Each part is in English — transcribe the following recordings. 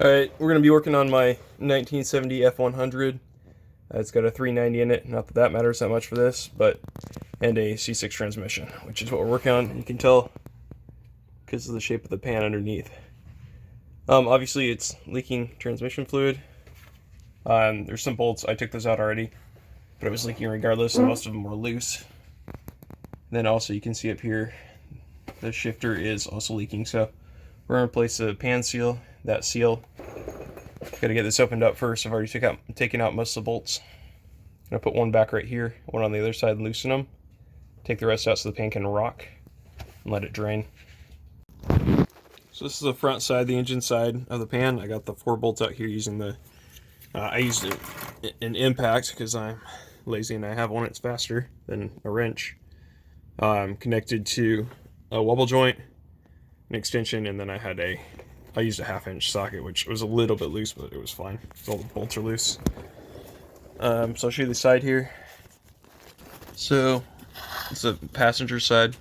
Alright, we're going to be working on my 1970 F100. It's got a 390 in it, not that that matters that much for this, and a C6 transmission, which is what we're working on. You can tell because of the shape of the pan underneath. Obviously it's leaking transmission fluid. There's some bolts, I took those out already, but it was leaking regardless, and most of them were loose. Then also you can see up here, the shifter is also leaking, so we're going to replace the pan seal. That seal, got to get this opened up first. I've already taken out most of the bolts. I'm going to put one back right here, one on the other side, and loosen them. Take the rest out so the pan can rock and let it drain. So this is the front side, the engine side of the pan. I got the 4 bolts out here using the, I used an impact because I'm lazy and I have one that's faster than a wrench. Connected to a wobble joint, an extension, and then I used a 1/2-inch socket, which was a little bit loose, but it was fine. All the bolts are loose. So I'll show you the side here. So it's the passenger side.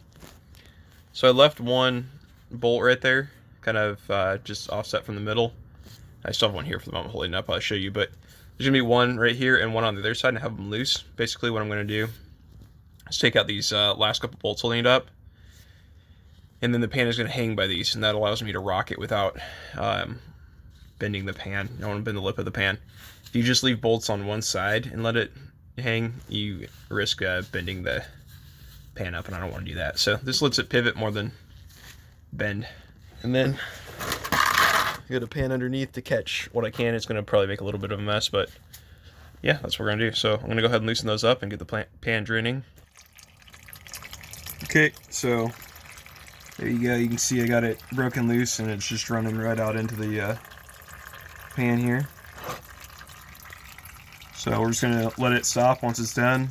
So I left one bolt right there, kind of just offset from the middle. I still have one here for the moment holding it up. I'll show you, but there's gonna be one right here and one on the other side, and I have them loose. Basically, what I'm gonna do is take out these last couple bolts holding it up, and then the pan is going to hang by these, and that allows me to rock it without bending the pan. I don't want to bend the lip of the pan. If you just leave bolts on one side and let it hang, you risk bending the pan up, and I don't want to do that. So this lets it pivot more than bend. And then I got a pan underneath to catch what I can. It's going to probably make a little bit of a mess, but yeah, that's what we're going to do. So I'm going to go ahead and loosen those up and get the pan draining. Okay, so there you go. You can see I got it broken loose, and it's just running right out into the pan here. So we're just going to let it stop once it's done.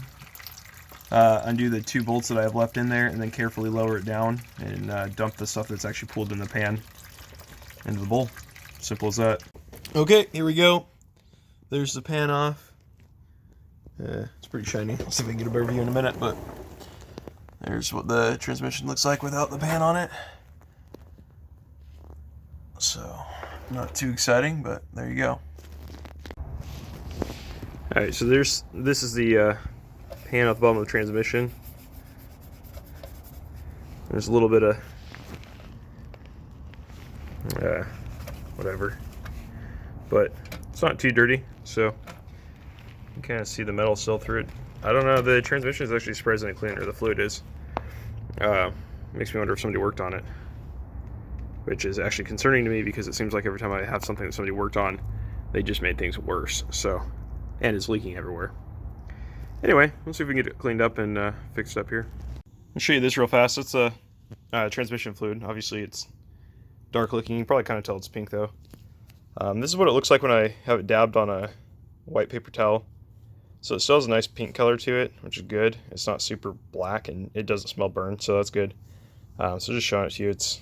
Undo the 2 bolts that I have left in there, and then carefully lower it down and dump the stuff that's actually pulled in the pan into the bowl. Simple as that. Okay, here we go. There's the pan off. It's pretty shiny. I'll see if I can get a better view in a minute, but there's what the transmission looks like without the pan on it. So, not too exciting, but there you go. Alright, so this is the pan off the bottom of the transmission. There's a little bit of whatever, but it's not too dirty, so you can kind of see the metal still through it. I don't know, the transmission is actually surprisingly clean, or the fluid is. Makes me wonder if somebody worked on it, which is actually concerning to me because it seems like every time I have something that somebody worked on, they just made things worse. So, and it's leaking everywhere. Anyway, let's see if we can get it cleaned up and fixed up here. I'll show you this real fast. It's a transmission fluid. Obviously, it's dark looking. You can probably kind of tell it's pink though. This is what it looks like when I have it dabbed on a white paper towel. So it still has a nice pink color to it, which is good. It's not super black, and it doesn't smell burned, so that's good. So just showing it to you, it's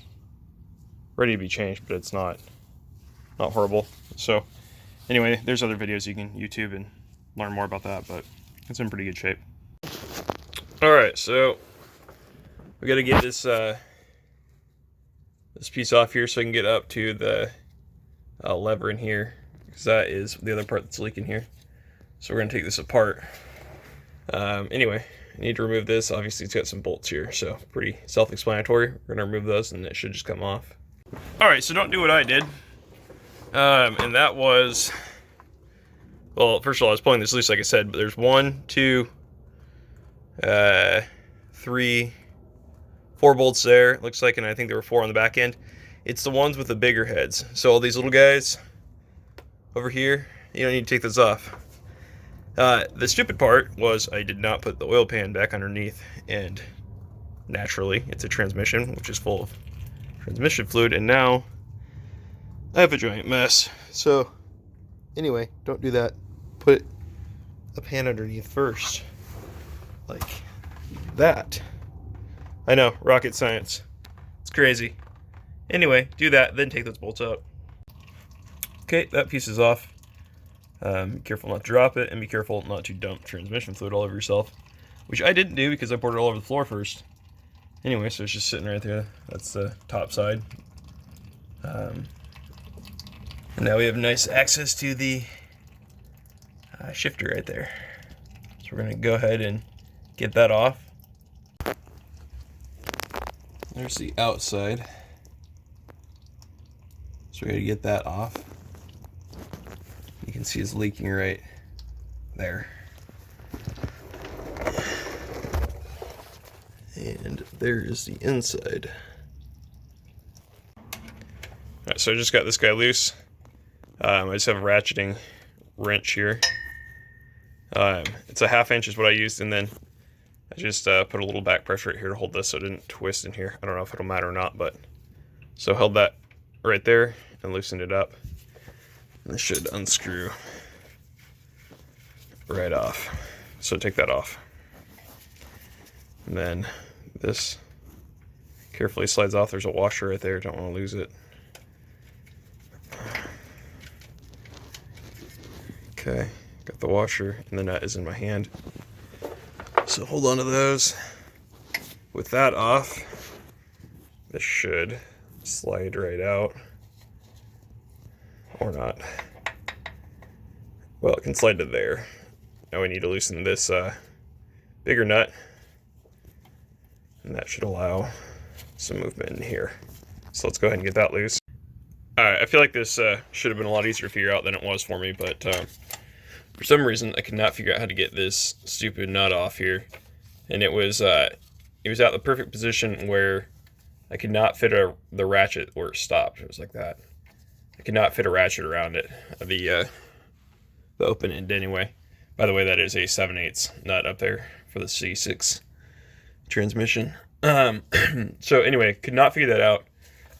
ready to be changed, but it's not horrible. So anyway, there's other videos you can YouTube and learn more about that, but it's in pretty good shape. Alright, so we got to get this this piece off here so I can get up to the lever in here, because that is the other part that's leaking here. So we're going to take this apart. Anyway, I need to remove this. Obviously, it's got some bolts here, so pretty self-explanatory. We're going to remove those, and it should just come off. Alright, so don't do what I did. And that was... Well, first of all, I was pulling this loose, like I said, but there's 1, 2, 3, 4 bolts there, looks like, and I think there were 4 on the back end. It's the ones with the bigger heads. So all these little guys over here, you don't need to take those off. The stupid part was I did not put the oil pan back underneath, and naturally it's a transmission, which is full of transmission fluid, and now I have a giant mess. So anyway, don't do that. Put a pan underneath first, like that. I know, rocket science. It's crazy. Anyway, do that, then take those bolts out. Okay, that piece is off. Be careful not to drop it, and be careful not to dump transmission fluid all over yourself, which I didn't do because I poured it all over the floor first. Anyway, so it's just sitting right there. That's the top side. And now we have nice access to the shifter right there. So we're gonna go ahead and get that off. There's the outside. So we gotta get that off. You can see it's leaking right there. And there is the inside. Alright, so I just got this guy loose. I just have a ratcheting wrench here. It's a 1/2 inch is what I used, and then I just put a little back pressure right here to hold this so it didn't twist in here. I don't know if it'll matter or not, but so held that right there and loosened it up. And this should unscrew right off. So take that off. And then this carefully slides off. There's a washer right there, don't want to lose it. Okay, got the washer, and the nut is in my hand. So hold on to those. With that off, this should slide right out. Or not. Well, it can slide to there. Now we need to loosen this bigger nut. And that should allow some movement in here. So let's go ahead and get that loose. Alright, I feel like this should have been a lot easier to figure out than it was for me, but for some reason I could not figure out how to get this stupid nut off here. And it was at the perfect position where I could not fit the ratchet where it stopped. It was like that. I could not fit a ratchet around it, the open end anyway. By the way, that is a 7/8 nut up there for the C6 transmission. So anyway, could not figure that out.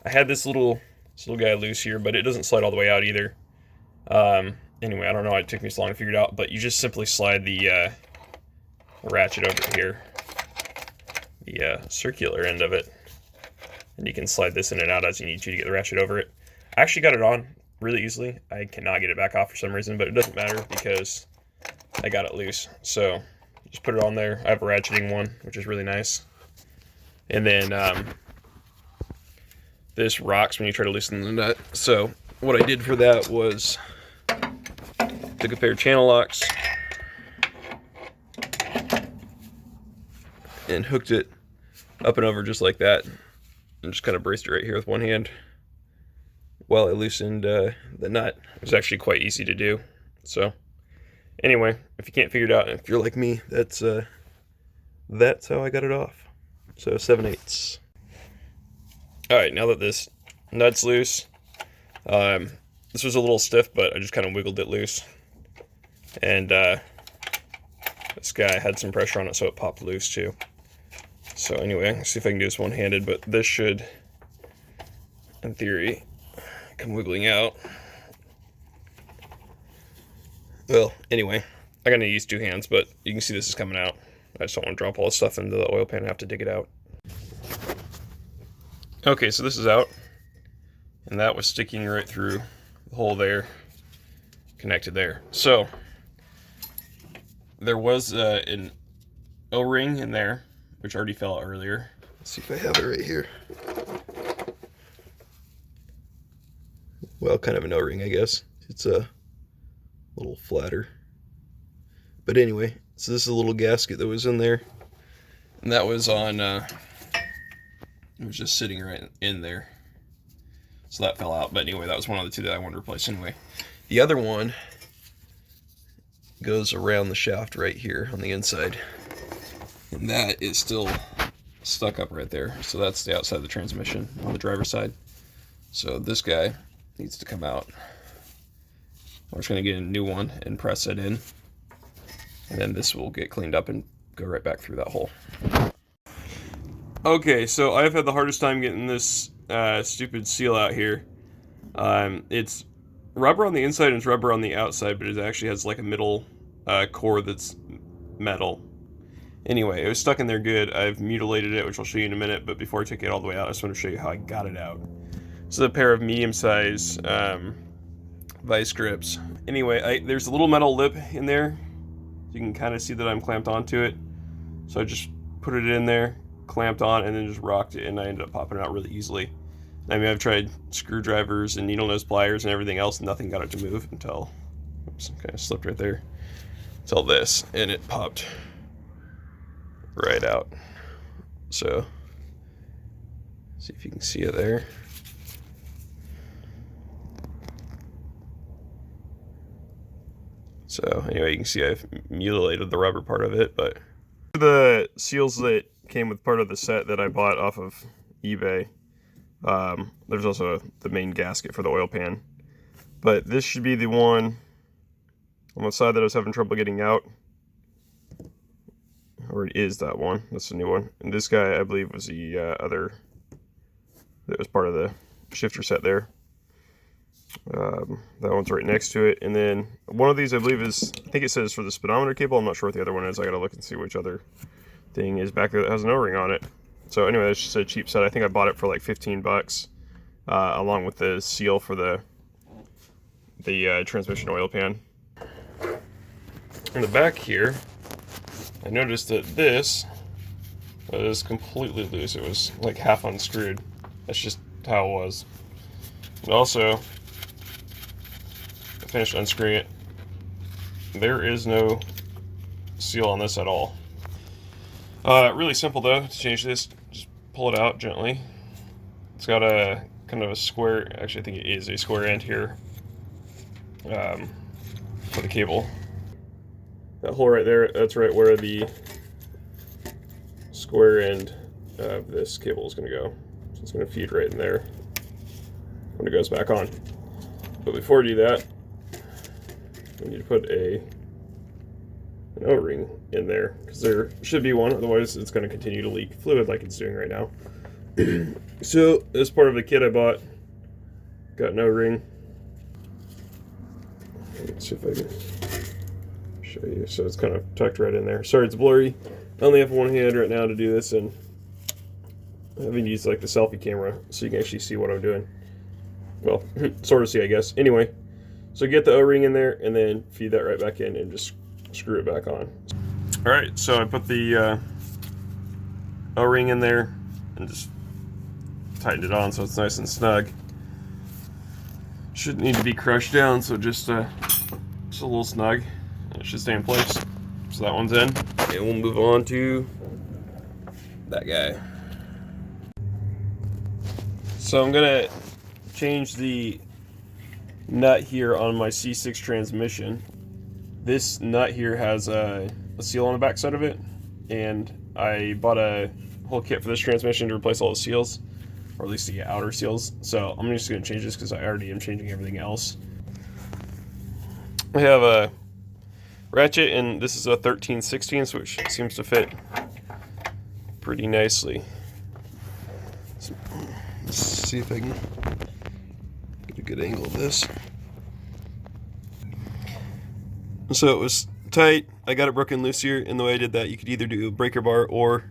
I had this little guy loose here, but it doesn't slide all the way out either. Anyway, I don't know why it took me so long to figure it out, but you just simply slide the ratchet over here, the circular end of it, and you can slide this in and out as you need to get the ratchet over it. I actually got it on really easily. I cannot get it back off for some reason, but it doesn't matter because I got it loose. So just put it on there. I have a ratcheting one, which is really nice. And then this rocks when you try to loosen the nut. So what I did for that was took a pair of channel locks and hooked it up and over just like that, and just kind of braced it right here with one hand while I loosened the nut. It was actually quite easy to do. So anyway, if you can't figure it out, if you're like me, that's how I got it off. So 7/8. Alright, now that this nut's loose, this was a little stiff, but I just kind of wiggled it loose. And this guy had some pressure on it, so it popped loose too. So anyway, let's see if I can do this one-handed, but this should, in theory, come wiggling out. Well, anyway, I'm gonna use 2 hands, but you can see this is coming out. I just don't want to drop all this stuff into the oil pan and have to dig it out. Okay, so this is out, and that was sticking right through the hole there, connected there. So there was an O-ring in there, which already fell out earlier. Let's see if I have it right here. Well, kind of an O-ring, I guess. It's a little flatter. But anyway, so this is a little gasket that was in there. And that was on, it was just sitting right in there. So that fell out. But anyway, that was one of the 2 that I wanted to replace anyway. The other one goes around the shaft right here on the inside. And that is still stuck up right there. So that's the outside of the transmission on the driver's side. So this guy needs to come out. We're just going to get a new one and press it in. And then this will get cleaned up and go right back through that hole. Okay, so I've had the hardest time getting this stupid seal out here. It's rubber on the inside and it's rubber on the outside, but it actually has like a middle core that's metal. Anyway, it was stuck in there good. I've mutilated it, which I'll show you in a minute, but before I took it all the way out, I just want to show you how I got it out. This is a pair of medium-size vice grips. Anyway, there's a little metal lip in there. You can kind of see that I'm clamped onto it. So I just put it in there, clamped on, and then just rocked it, and I ended up popping it out really easily. I mean, I've tried screwdrivers and needle nose pliers and everything else, and nothing got it to move until, oops, kind of slipped right there, until this, and it popped right out. So, see if you can see it there. So anyway, you can see I've mutilated the rubber part of it, but the seals that came with part of the set that I bought off of eBay. There's also the main gasket for the oil pan, but this should be the one on the side that I was having trouble getting out, or it is that one. That's the new one. And this guy, I believe, was the other that was part of the shifter set there. That one's right next to it, and then one of these I believe is, I think it says for the speedometer cable. I'm not sure what the other one is. I gotta look and see which other thing is back there that has an O-ring on it. So anyway, that's just a cheap set. I think I bought it for like 15 bucks, along with the seal for the transmission oil pan. In the back here, I noticed that this was completely loose. It was like half unscrewed. That's just how it was. And also, I finished unscrewing it. There is no seal on this at all. Really simple though to change this. Just pull it out gently. It's got a kind of a square, actually I think it is a square end here for the cable. That hole right there, that's right where the square end of this cable is going to go. So it's going to feed right in there when it goes back on. But before we do that, we need to put an O-ring in there, because there should be one, otherwise it's going to continue to leak fluid like it's doing right now. So as part of the kit I bought, got an O-ring. Let's see if I can show you. So it's kind of tucked right in there. Sorry it's blurry. I only have one hand right now to do this, and I haven't used like the selfie camera so you can actually see what I'm doing. Well, sort of see, I guess. Anyway, so get the O-ring in there and then feed that right back in and just screw it back on. Alright, so I put the O-ring in there and just tightened it on so it's nice and snug. Shouldn't need to be crushed down, so just a little snug, and it should stay in place. So that one's in, and we'll move on to that guy. So I'm gonna change the nut here on my C6 transmission. This nut here has a seal on the back side of it, and I bought a whole kit for this transmission to replace all the seals, or at least the outer seals. So I'm just going to change this because I already am changing everything else. I have a ratchet, and this is a 13/16, which seems to fit pretty nicely. So, let's see if I can get a good angle of this. So it was tight. I got it broken loose here, and the way I did that, you could either do a breaker bar or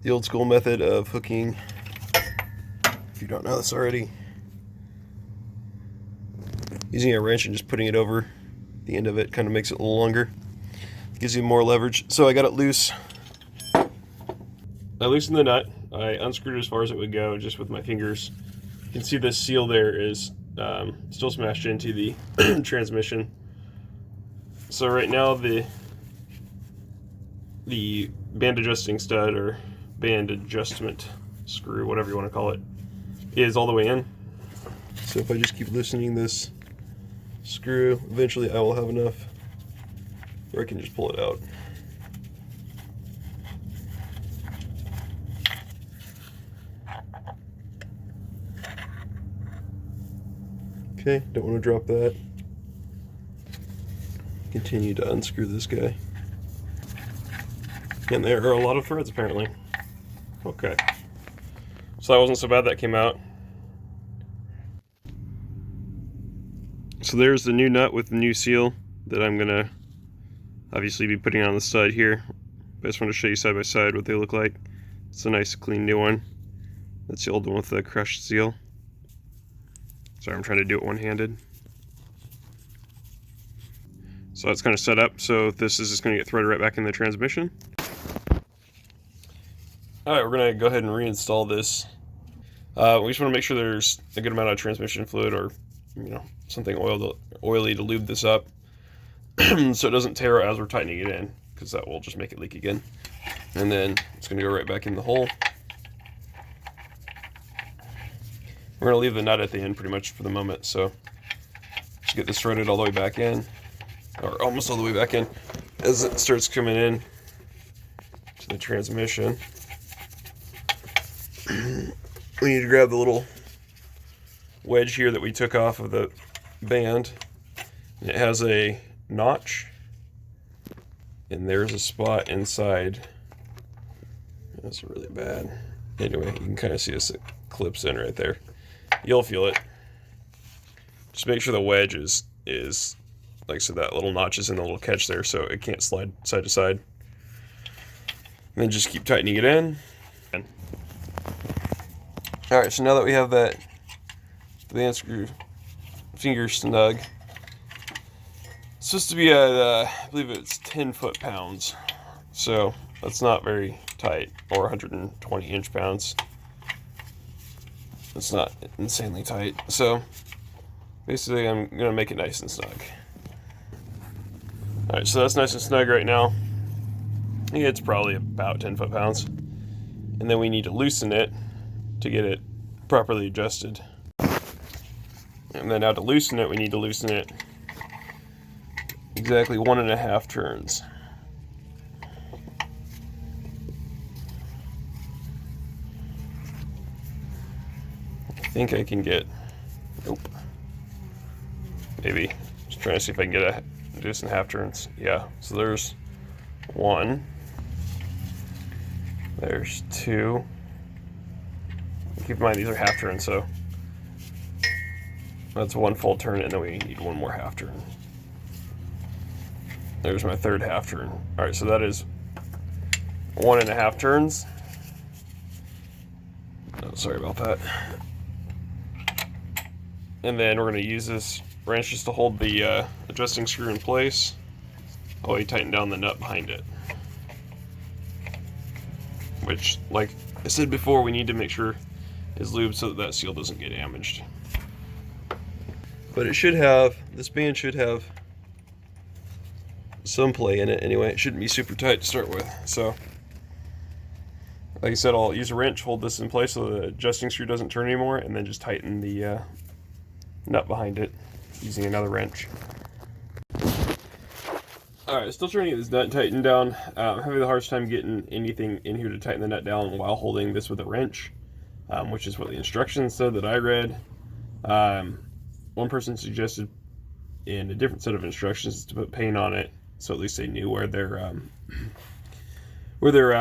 the old school method of hooking, if you don't know this already, using a wrench and just putting it over the end of it. Kind of makes it a little longer, gives you more leverage. So I got it loose. I loosened the nut. I unscrewed as far as it would go just with my fingers. You can see this seal there is still smashed into the transmission. So right now the band adjusting stud, or band adjustment screw, whatever you want to call it, is all the way in. So if I just keep loosening this screw, eventually I will have enough where I can just pull it out. Okay, don't want to drop that. Continue to unscrew this guy. And there are a lot of threads apparently. Okay. So that wasn't so bad, that came out. So there's the new nut with the new seal that I'm gonna obviously be putting on the side here. But I just want to show you side by side what they look like. It's a nice clean new one. That's the old one with the crushed seal. Sorry, I'm trying to do it one-handed. So it's kind of set up, so this is just going to get threaded right back in the transmission. Alright, we're going to go ahead and reinstall this. We just want to make sure there's a good amount of transmission fluid, or something oily to lube this up, so it doesn't tear as we're tightening it in, because that will just make it leak again. And then it's going to go right back in the hole. We're going to leave the nut at the end pretty much for the moment, so just get this threaded all the way back in, or almost all the way back in, as it starts coming in to the transmission. We need to grab the little wedge here that we took off of the band, and it has a notch, and there's a spot inside. That's really bad. Anyway, you can kind of see this, it clips in right there. You'll feel it. Just make sure the wedge is like I said, that little notch is in the little catch there, so it can't slide side to side. And then just keep tightening it in. Alright, so now that we have that band screw finger snug, it's supposed to be at, I believe it's 10 foot-pounds. So that's not very tight, or 120 inch-pounds. It's not insanely tight. So basically I'm going to make it nice and snug. Alright, so that's nice and snug right now. I think it's probably about 10 foot-pounds. And then we need to loosen it to get it properly adjusted. And then now to loosen it, we need to loosen it exactly 1.5 turns. I think I can get, nope. Maybe, just trying to see if I can get do this in half turns. Yeah, so there's 1. There's 2. Keep in mind these are half turns, so that's 1 full turn, and then we need 1 more half turn. There's my 3rd half turn. Alright, so that is 1.5 turns. Oh, sorry about that. And then we're going to use this wrench just to hold the adjusting screw in place while we tighten down the nut behind it. Which, like I said before, we need to make sure is lubed so that seal doesn't get damaged. But it should have, this band should have some play in it anyway. It shouldn't be super tight to start with. So, like I said, I'll use a wrench, hold this in place so the adjusting screw doesn't turn anymore, and then just tighten the nut behind it using another wrench. Alright, still trying to get this nut tightened down. I'm having the hardest time getting anything in here to tighten the nut down while holding this with a wrench. Which is what the instructions said that I read. One person suggested in a different set of instructions to put paint on it, so at least they knew where they're at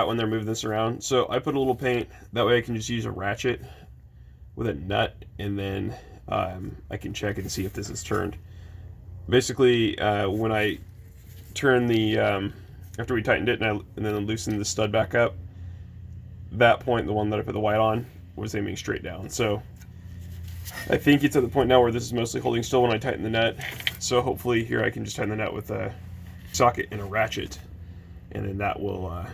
when they're moving this around. So I put a little paint, that way I can just use a ratchet with a nut, and then I can check and see if this is turned. Basically, when I turn the after we tightened it and then loosened the stud back up, that point, the one that I put the white on, was aiming straight down. So I think it's at the point now where this is mostly holding still when I tighten the nut. So hopefully here I can just tighten the nut with a socket and a ratchet, and then that will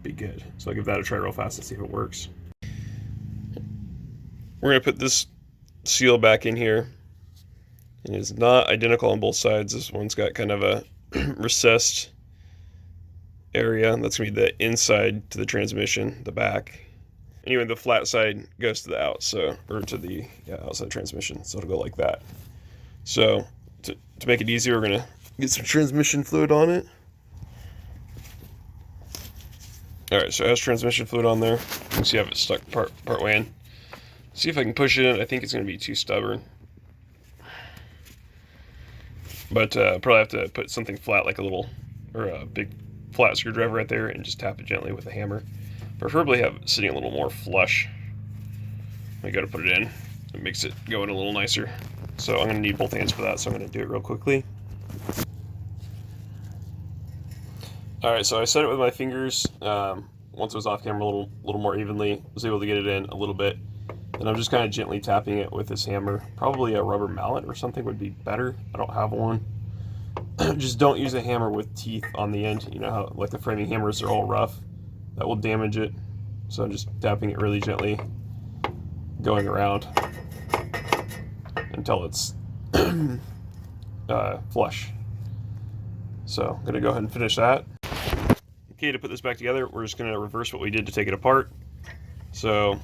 be good. So I'll give that a try real fast and see if it works. We're going to put this seal back in here. It is not identical on both sides. This one's got kind of a recessed area. That's going to be the inside to the transmission, the back. Anyway, the flat side goes to the outside, or to the outside transmission, so it'll go like that. So to make it easier, we're going to get some transmission fluid on it. Alright, so it has transmission fluid on there. You can see I have it stuck part way in. See if I can push it in. I think it's going to be too stubborn. But probably have to put something flat, like a big flat screwdriver right there, and just tap it gently with a hammer. Preferably have it sitting a little more flush. I got to put it in. It makes it go in a little nicer. So I'm going to need both hands for that, so I'm going to do it real quickly. Alright, so I set it with my fingers. Once it was off camera a little more evenly, was able to get it in a little bit. And I'm just kind of gently tapping it with this hammer. Probably a rubber mallet or something would be better. I don't have one. Just don't use a hammer with teeth on the end. You know how like the framing hammers are all rough? That will damage it. So I'm just tapping it really gently. going around until it's flush. So I'm gonna go ahead and finish that. Okay, to put this back together, we're just gonna reverse what we did to take it apart. So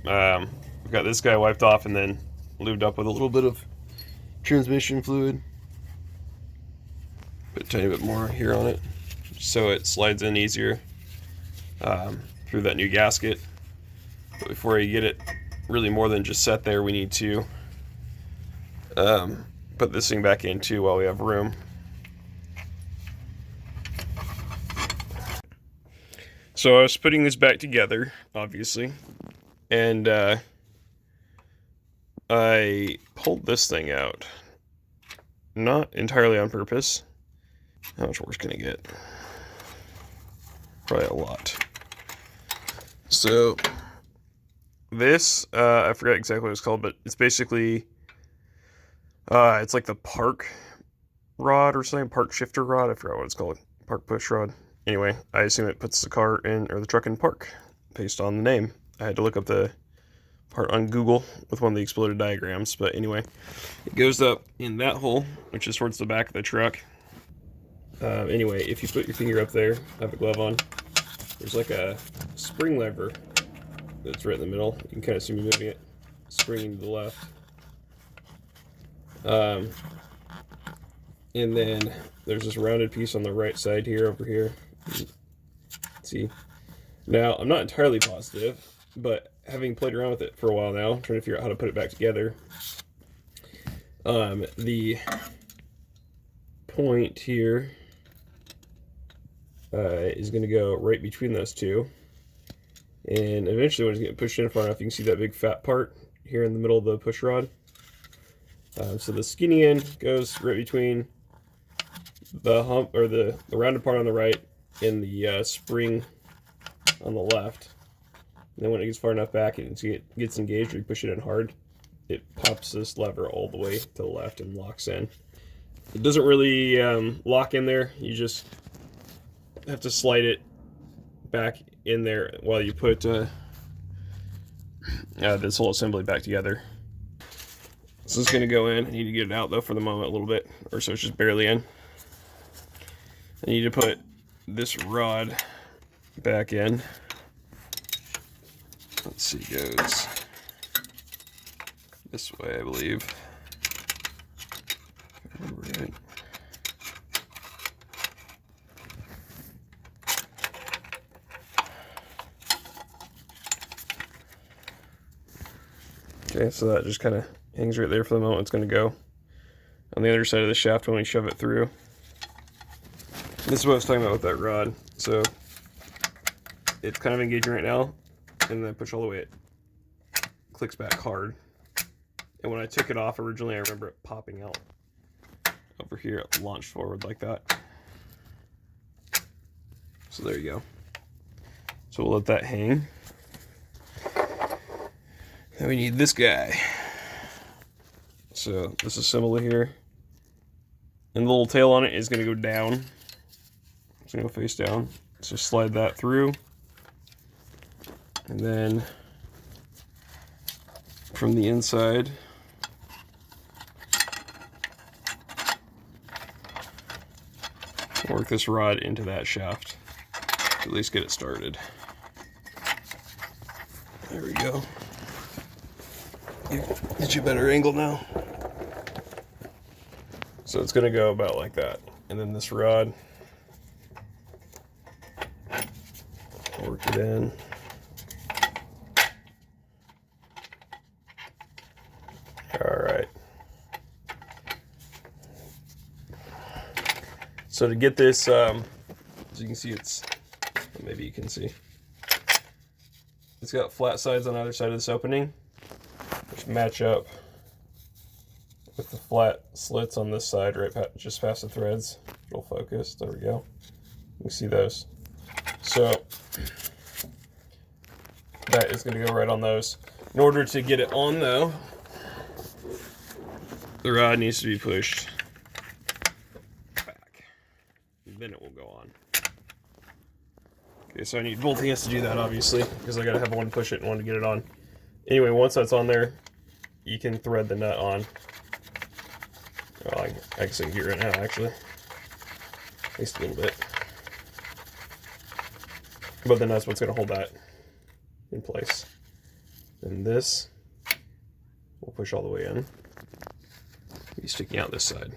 we've got this guy wiped off and then lubed up with a little bit of transmission fluid. Put a tiny bit more here on it so it slides in easier through that new gasket. But before you get it really more than just set there, we need to put this thing back in too while we have room. So I was putting this back together, obviously, and I pulled this thing out. Not entirely on purpose. How much worse can it get? Probably a lot. So this, I forget exactly what it's called, but it's basically, it's like the park rod or something, park shifter rod. I forgot what it's called, park push rod. Anyway, I assume it puts the car in, or the truck in park, based on the name. I had to look up the part on Google with one of the exploded diagrams, but anyway, it goes up in that hole, which is towards the back of the truck. Anyway, if you put your finger up there, have a glove on, there's like a spring lever that's right in the middle. You can kind of see me moving it, springing to the left. And then there's this rounded piece on the right side here, over here. See, now I'm not entirely positive, but having played around with it for a while now, trying to figure out how to put it back together, the point here is going to go right between those two, and eventually when it's getting pushed in far enough, you can see that big fat part here in the middle of the push rod. So the skinny end goes right between the hump, or the rounded part on the right, and the spring on the left. And then when it gets far enough back and it gets engaged, or you push it in hard, it pops this lever all the way to the left and locks in. It doesn't really lock in there. You just have to slide it back in there while you put this whole assembly back together. So it's going to go in. I need to get it out though for the moment a little bit, or so it's just barely in. I need to put this rod back in. Let's see, it goes this way, I believe. If I remember right. Okay, so that just kind of hangs right there for the moment. It's going to go on the other side of the shaft when we shove it through. This is what I was talking about with that rod. So it's kind of engaging right now, and then I push all the way, it clicks back hard. And when I took it off originally, I remember it popping out over here. It launched forward like that. So there you go. So we'll let that hang. Then we need this guy. So this assembly here, and the little tail on it is going to go down. It's going to go face down. So slide that through, and then from the inside, work this rod into that shaft to at least get it started. There we go. Get you a better angle now. So it's going to go about like that, and then this rod, work it in. All right. So to get this, as you can see, maybe you can see, it's got flat sides on either side of this opening, which match up with the flat slits on this side, right just past the threads. It'll focus. There we go. You can see those. So that is going to go right on those. In order to get it on, though, the rod needs to be pushed back. Then it will go on. Okay, so I need both hands to do that, obviously, because I got to have one push it and one to get it on. Anyway, once that's on there, you can thread the nut on. Well, I guess I can get it right now, actually. At least a little bit. But then that's what's going to hold that in place. And this will push all the way in. Be sticking out this side.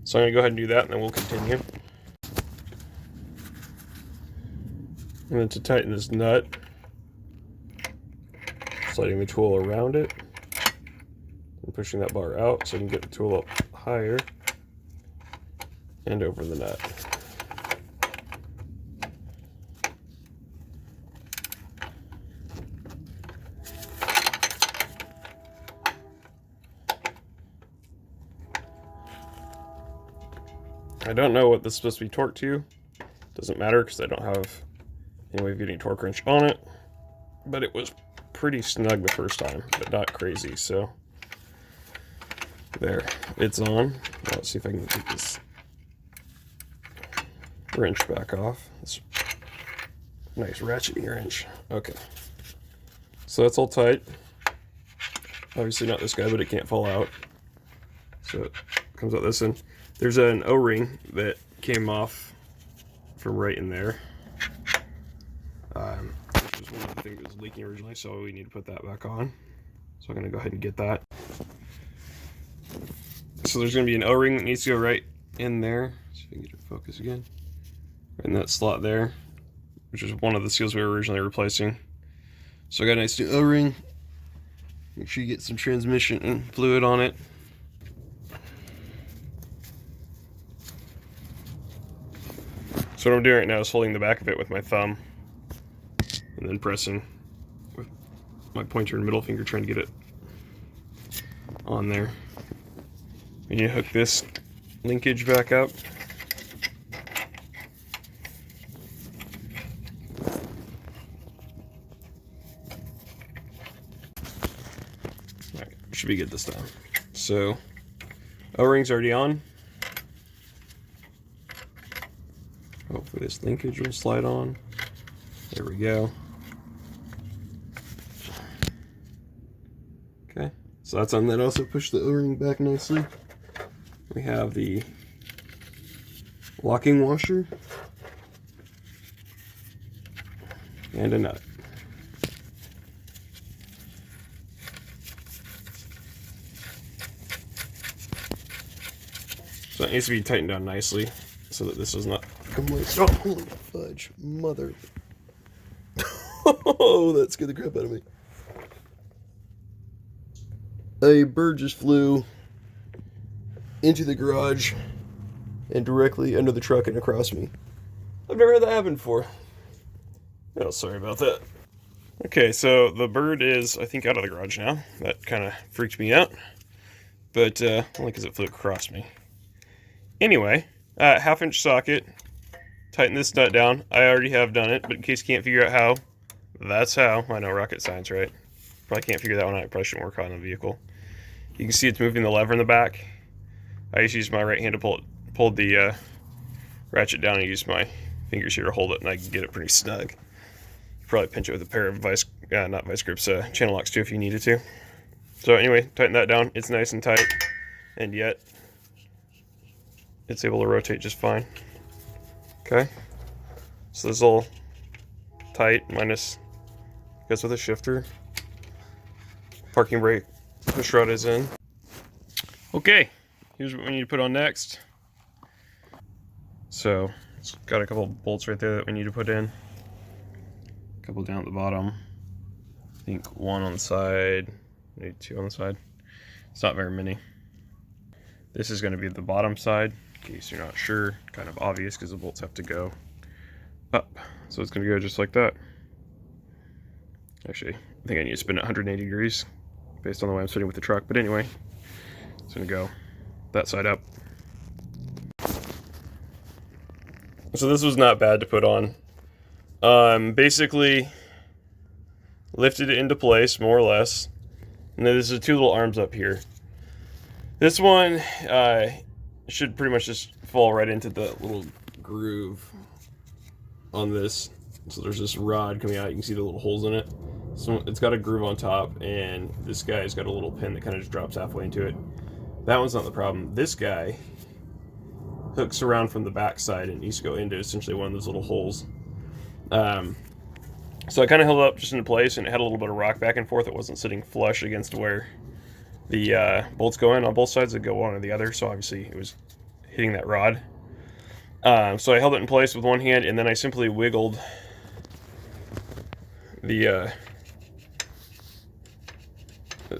So I'm going to go ahead and do that, and then we'll continue. And then to tighten this nut, sliding the tool around it and pushing that bar out so I can get the tool up higher and over the nut. I don't know what this is supposed to be torqued to. Doesn't matter because I don't have any way of getting a torque wrench on it. But it was pretty snug the first time, but not crazy. So there, it's on. Now let's see if I can get this wrench back off. It's a nice ratchet wrench. Okay, so that's all tight. Obviously not this guy, but it can't fall out. So it comes out this end. There's an O-ring that came off from right in there. Which was one of the things that was leaking originally, so we need to put that back on. So I'm going to go ahead and get that. So there's going to be an O-ring that needs to go right in there. See if I can get it to focus again. Right in that slot there, which is one of the seals we were originally replacing. So I got a nice new O-ring. Make sure you get some transmission and fluid on it. So what I'm doing right now is holding the back of it with my thumb and then pressing with my pointer and middle finger trying to get it on there. We need to hook this linkage back up. Alright, should be good this time. So, O-ring's already on. Hopefully this linkage will slide on. There we go. Okay, so that's on. That also pushed the O-ring back nicely. We have the locking washer and a nut. So it needs to be tightened down nicely so that this does not come like, oh, holy fudge, mother. Oh, that scared the crap out of me. A bird just flew into the garage and directly under the truck and across me. I've never had that happen before. Oh, sorry about that. Okay, so the bird is, I think, out of the garage now. That kind of freaked me out. But only because it flew across me. Anyway, 1/2-inch socket. Tighten this nut down. I already have done it, but in case you can't figure out how, that's how. I know, rocket science, right? Probably can't figure that one out. I probably shouldn't work on a vehicle. You can see it's moving the lever in the back. I just used my right hand to pull the ratchet down and use my fingers here to hold it, and I can get it pretty snug. You probably pinch it with a pair of not vice grips, channel locks too if you needed to. So anyway, tighten that down. It's nice and tight, and yet it's able to rotate just fine. Okay, so this is all tight, minus, I guess, with a shifter. Parking brake push rod is in. Okay, here's what we need to put on next. So it's got a couple bolts right there that we need to put in. A couple down at the bottom. I think one on the side, maybe two on the side. It's not very many. This is going to be the bottom side, in case you're not sure. Kind of obvious because the bolts have to go up. So it's going to go just like that. Actually, I think I need to spin it 180 degrees based on the way I'm sitting with the truck. But anyway, it's going to go that side up. So this was not bad to put on. Basically lifted it into place, more or less. And then there's the two little arms up here. This one should pretty much just fall right into the little groove on this. So there's this rod coming out. You can see the little holes in it. So it's got a groove on top, and this guy's got a little pin that kind of just drops halfway into it. That one's not the problem. This guy hooks around from the back side and needs to go into essentially one of those little holes. So I kind of held it up just into place, and it had a little bit of rock back and forth. It wasn't sitting flush against where the bolts go in on both sides. They go one or the other, so obviously it was hitting that rod. So I held it in place with one hand, and then I simply wiggled the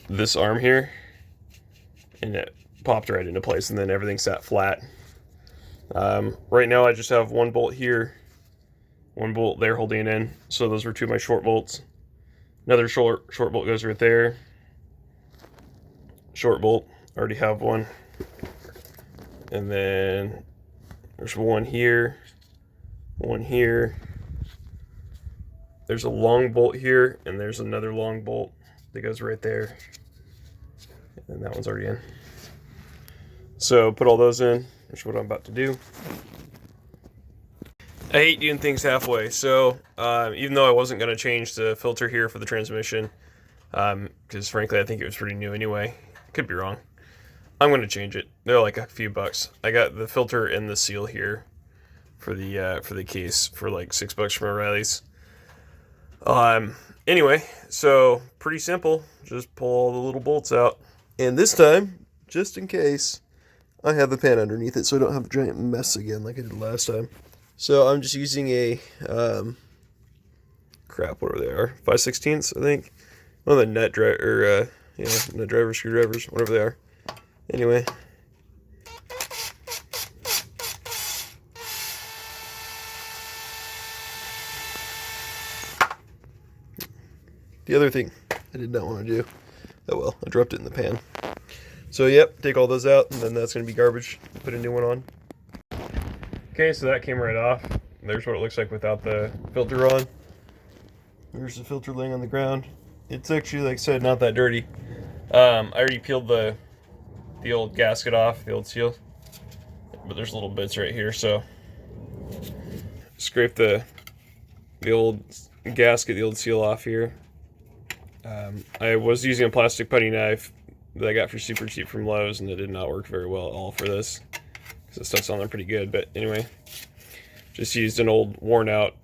this arm here, and it popped right into place, and then everything sat flat. Right now I just have one bolt here, one bolt there holding it in, so those were two of my short bolts. Another short bolt goes right there. Short bolt, already have one. And then there's one here, one here. There's a long bolt here, and there's another long bolt that goes right there. And that one's already in. So put all those in, which is what I'm about to do. I hate doing things halfway, so even though I wasn't going to change the filter here for the transmission, because frankly I think it was pretty new anyway, could be wrong, I'm going to change it. They're like a few bucks. I got the filter and the seal here for the case for like $6 from O'Reilly's. Anyway, so pretty simple. Just pull all the little bolts out, and this time, just in case, I have the pan underneath it so I don't have a giant mess again like I did last time. So I'm just using a crap, whatever they are, 5/16, I think. One of the nut driver, nut driver screwdrivers, whatever they are. Anyway. The other thing I did not want to do, oh well, I dropped it in the pan. So yep, take all those out, and then that's going to be garbage. Put a new one on. Okay, so that came right off. There's what it looks like without the filter on. There's the filter laying on the ground. It's actually, like I said, not that dirty. I already peeled the old gasket off, the old seal. But there's little bits right here, so scrape the old gasket, the old seal off here. I was using a plastic putty knife that I got for super cheap from Lowe's, and it did not work very well at all for this, because the stuff's on there pretty good. But anyway, just used an old worn out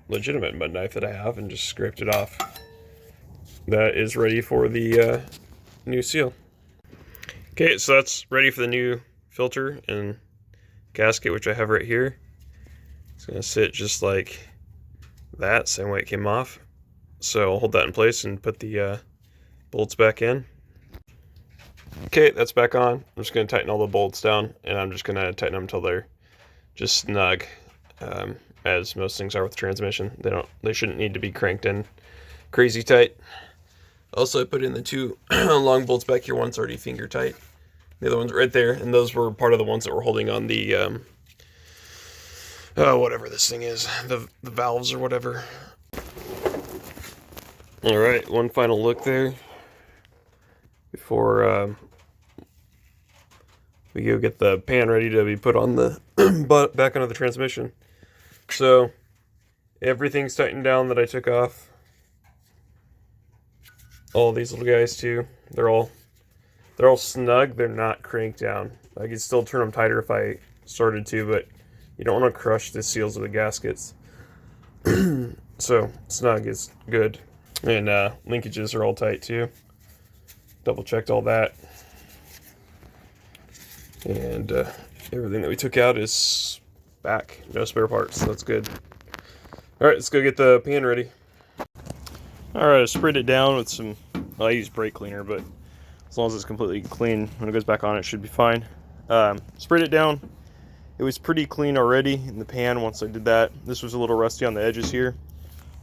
legitimate mud knife that I have and just scraped it off. That is ready for the new seal. Okay, so that's ready for the new filter and gasket, which I have right here. It's going to sit just like that, same way it came off. So I'll hold that in place and put the bolts back in. Okay, that's back on. I'm just going to tighten all the bolts down, and I'm just going to tighten them until they're just snug, as most things are with the transmission. They shouldn't need to be cranked in crazy tight. Also, I put in the two long bolts back here. One's already finger tight. The other one's right there, and those were part of the ones that were holding on the whatever this thing is, the valves or whatever. All right, one final look there before we go get the pan ready to be put on the back onto the transmission. So everything's tightened down that I took off. All these little guys too. They're all snug. They're not cranked down. I could still turn them tighter if I started to, but you don't want to crush the seals of the gaskets. So snug is good. And linkages are all tight too. Double checked all that. And everything that we took out is back. No spare parts. That's good. Alright, let's go get the pan ready. Alright, I sprayed it down with some, well, I use brake cleaner, but as long as it's completely clean, when it goes back on, it should be fine. Sprayed it down. It was pretty clean already in the pan once I did that. This was a little rusty on the edges here.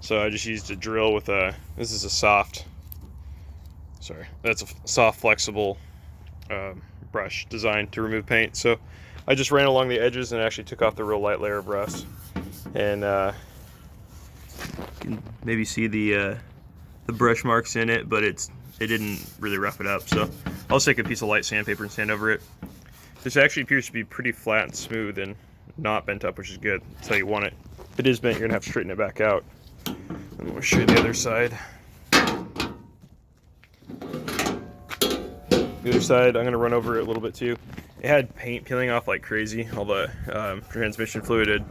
So I just used a drill with this is a soft, that's a soft flexible brush designed to remove paint. So I just ran along the edges and actually took off the real light layer of rust. And you can maybe see the brush marks in it, but it didn't really rough it up. So I'll just take a piece of light sandpaper and sand over it. This actually appears to be pretty flat and smooth and not bent up, which is good. That's how you want it. If it is bent, you're gonna have to straighten it back out. I'm going to show you the other side. The other side, I'm gonna run over it a little bit too. It had paint peeling off like crazy. All the transmission fluid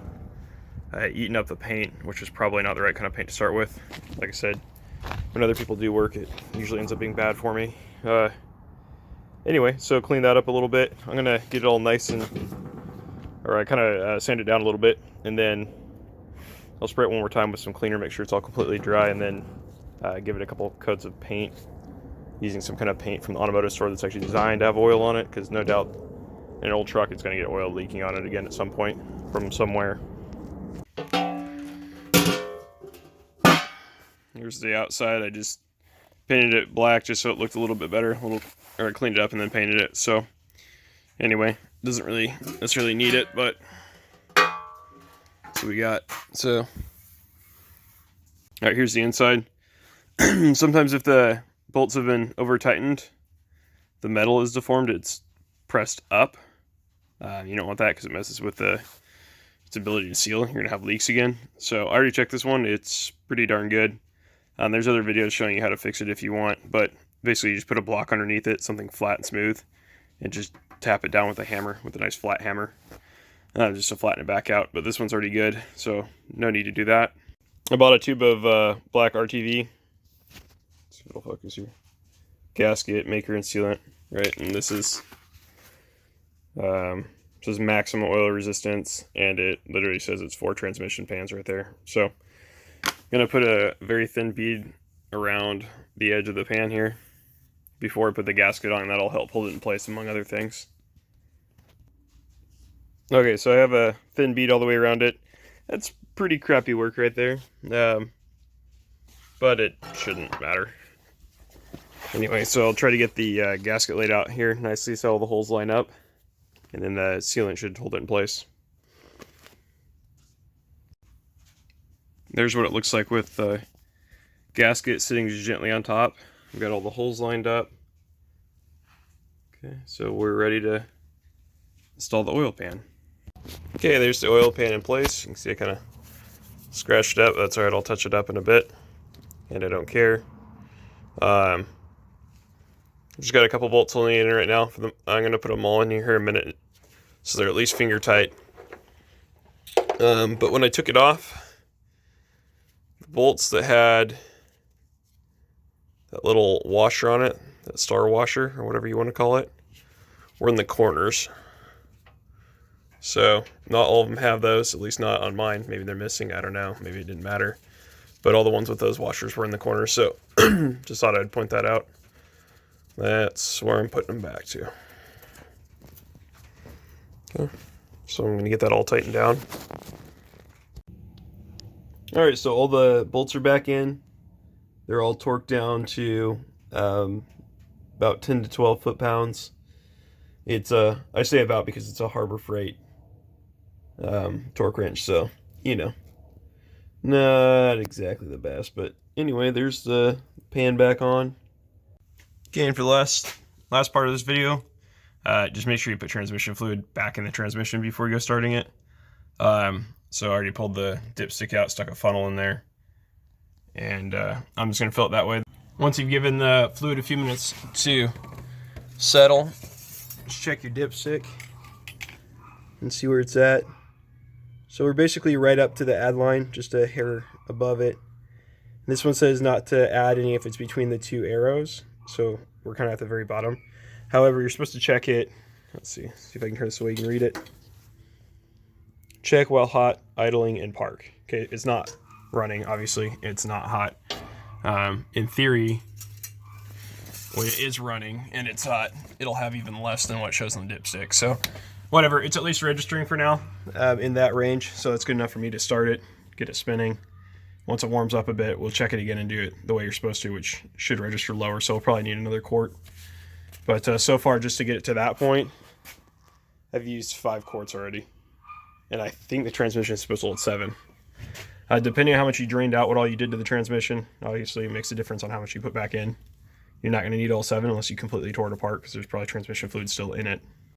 had eaten up the paint, which is probably not the right kind of paint to start with. Like I said, when other people do work, it usually ends up being bad for me. Anyway, so clean that up a little bit. I'm gonna get it all nice and, or I kind of sand it down a little bit, and then I'll spray it one more time with some cleaner, make sure it's all completely dry, and then give it a couple coats of paint, using some kind of paint from the automotive store that's actually designed to have oil on it, because no doubt in an old truck it's going to get oil leaking on it again at some point from somewhere. Here's the outside. I just painted it black just so it looked a little bit better, or I cleaned it up and then painted it. So anyway, doesn't really necessarily need it, but that's what we got. So all right, here's the inside. Sometimes if the bolts have been over tightened, the metal is deformed, it's pressed up. You don't want that because it messes with its ability to seal. You're gonna have leaks again. So I already checked this one, it's pretty darn good. There's other videos showing you how to fix it if you want, but basically you just put a block underneath it, something flat and smooth, and just tap it down with a hammer, with a nice flat hammer, just to flatten it back out. But this one's already good, so no need to do that. I bought a tube of black RTV. Let's see if it'll focus here. Gasket, maker, and sealant, right? And this is says maximum oil resistance, and it literally says it's 4 transmission pans right there. So I'm gonna put a very thin bead around the edge of the pan here before I put the gasket on, and that'll help hold it in place among other things. Okay, so I have a thin bead all the way around it. That's pretty crappy work right there, but it shouldn't matter. Anyway, so I'll try to get the gasket laid out here nicely so all the holes line up, and then the sealant should hold it in place. There's what it looks like with the gasket sitting gently on top. We've got all the holes lined up. Okay, so we're ready to install the oil pan. Okay, there's the oil pan in place. You can see I kind of scratched it up. That's alright, I'll touch it up in a bit, and I don't care. Just got a couple bolts only in right now. I'm going to put them all in here in a minute, so they're at least finger tight. But when I took it off, the bolts that had that little washer on it, that star washer or whatever you want to call it, were in the corners. So not all of them have those, at least not on mine. Maybe they're missing, I don't know. Maybe it didn't matter. But all the ones with those washers were in the corners, so just thought I'd point that out. That's where I'm putting them back to. Okay, so I'm going to get that all tightened down. Alright, so all the bolts are back in. They're all torqued down to about 10 to 12 foot-pounds. It's I say about because it's a Harbor Freight torque wrench, so, you know, not exactly the best. But anyway, there's the pan back on. Okay, and for the last part of this video, just make sure you put transmission fluid back in the transmission before you go starting it. So I already pulled the dipstick out, stuck a funnel in there, and I'm just going to fill it that way. Once you've given the fluid a few minutes to settle, just check your dipstick and see where it's at. So we're basically right up to the add line, just a hair above it. And this one says not to add any if it's between the two arrows, so we're kind of at the very bottom. However, you're supposed to check it. Let's see if I can turn this so you can read it. Check while hot, idling, and park. Okay, it's not running, obviously. It's not hot. In theory, when it is running and it's hot, it'll have even less than what shows on the dipstick. So whatever, it's at least registering for now in that range. So that's good enough for me to start it, get it spinning. Once it warms up a bit, we'll check it again and do it the way you're supposed to, which should register lower. So we'll probably need another quart. But so far, just to get it to that point, I've used 5 quarts already. And I think the transmission is supposed to hold 7. Depending on how much you drained out, what all you did to the transmission, obviously it makes a difference on how much you put back in. You're not going to need all 7 unless you completely tore it apart, because there's probably transmission fluid still in it.